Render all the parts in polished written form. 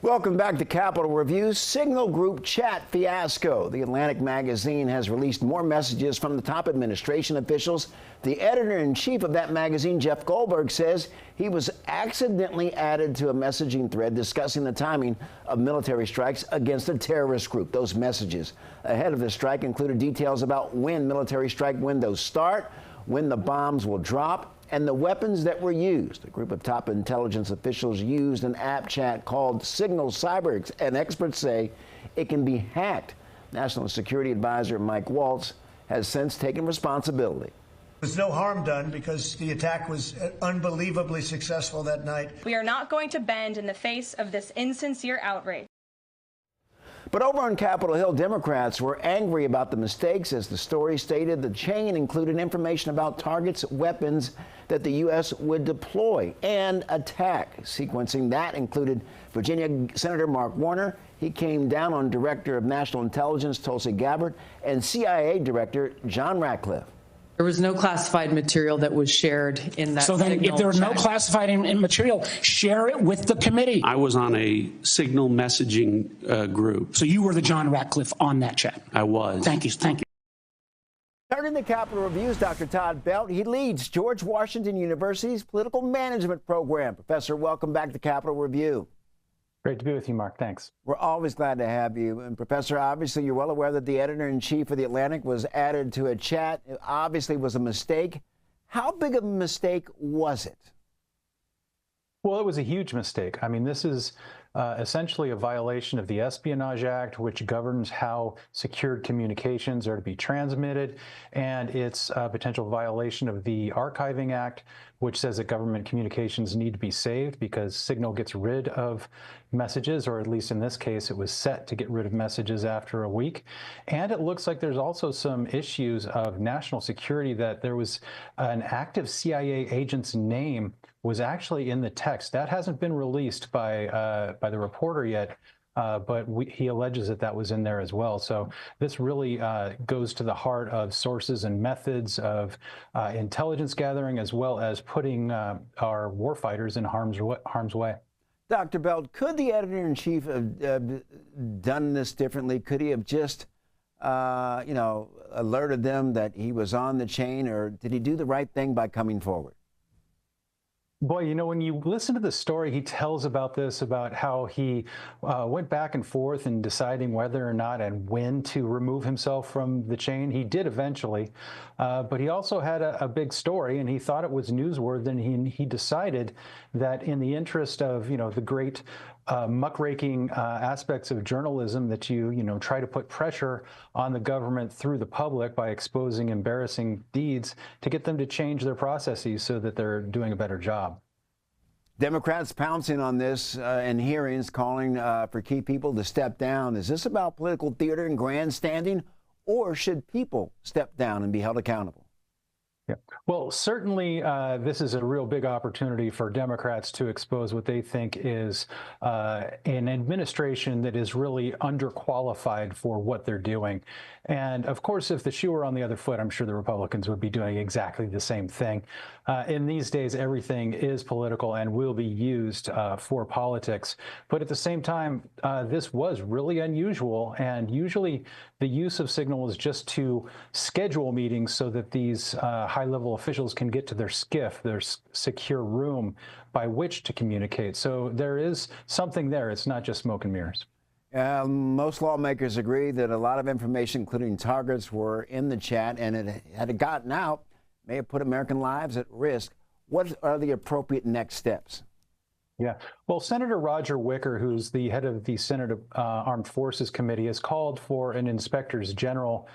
Welcome back to Capitol Review. Signal Group chat fiasco. The Atlantic magazine has released more messages from the top administration officials. The editor-in-chief of that magazine, Jeff Goldberg, says he was accidentally added to a messaging thread discussing the timing of military strikes against a terrorist group. Those messages ahead of the strike included details about when military strike windows start, when the bombs will drop, and the weapons that were used. A group of top intelligence officials used an app chat called Signal Cyber, and experts say it can be hacked. National Security Advisor Mike Waltz has since taken responsibility. There's no harm done because the attack was unbelievably successful that night. We are not going to bend in the face of this insincere outrage. But over on Capitol Hill, Democrats were angry about the mistakes. As the story stated, the chain included information about targets, weapons that the U.S. would deploy and attack. Sequencing that included Virginia Senator Mark Warner. He came down on Director of National Intelligence Tulsi Gabbard and CIA Director John Ratcliffe. There was no classified material that was shared in that. So then if there's no classified material, share it with the committee. I was on a Signal messaging group. So you were the John Ratcliffe on that chat? I was. Thank you. Thank you. Turning to Capitol Review's Dr. Todd Belt. He leads George Washington University's political management program. Professor, welcome back to Capitol Review. Great to be with you, Mark. Thanks. We're always glad to have you. And Professor, obviously you're well aware that the editor-in-chief of The Atlantic was added to a chat. It obviously was a mistake. How big of a mistake was it? Well, it was a huge mistake. I mean, this is essentially a violation of the Espionage Act, which governs how secured communications are to be transmitted, and it's a potential violation of the Archiving Act, which says that government communications need to be saved because Signal gets rid of messages, or at least in this case, it was set to get rid of messages after a week. And it looks like there's also some issues of national security, that there was an active CIA agent's name was actually in the text. That hasn't been released by the reporter yet, but he alleges that that was in there as well. So this really goes to the heart of sources and methods of intelligence gathering, as well as putting our warfighters in harm's way. Dr. Belt, could the editor-in-chief have done this differently? Could he have just, alerted them that he was on the chain, or did he do the right thing by coming forward? Boy, you know, when you listen to the story, he tells about this, about how he went back and forth in deciding whether or not and when to remove himself from the chain. He did eventually, but he also had a big story, and he thought it was newsworthy, and he decided that in the interest of, the great muckraking aspects of journalism, that you try to put pressure on the government through the public by exposing embarrassing deeds to get them to change their processes so that they're doing a better job. Democrats pouncing on this in hearings, calling for key people to step down. Is this about political theater and grandstanding, or should people step down and be held accountable? Yeah. Well, certainly this is a real big opportunity for Democrats to expose what they think is an administration that is really underqualified for what they're doing. And of course, if the shoe were on the other foot, I'm sure the Republicans would be doing exactly the same thing. In these days, everything is political and will be used for politics. But at the same time, this was really unusual. And usually the use of Signal is just to schedule meetings so that these high-level officials can get to their SCIF, their secure room by which to communicate. So there is something there. It's not just smoke and mirrors. Most lawmakers agree that a lot of information, including targets, were in the chat, and had it gotten out, may have put American lives at risk. What are the appropriate next steps? Yeah. Well, Senator Roger Wicker, who's the head of the Senate Armed Forces Committee, has called for an inspectors general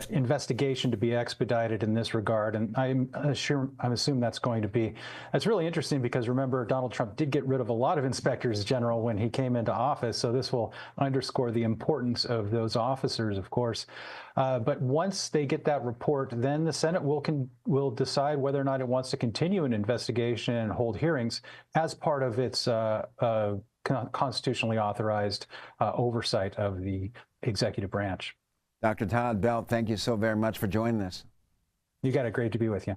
investigation to be expedited in this regard, and I assume that's going to be. It's really interesting because, remember, Donald Trump did get rid of a lot of inspectors general when he came into office, so this will underscore the importance of those officers, of course. But once they get that report, then the Senate will decide whether or not it wants to continue an investigation and hold hearings as part of its constitutionally authorized oversight of the executive branch. Dr. Todd Belt, thank you so very much for joining us. You got it. Great to be with you.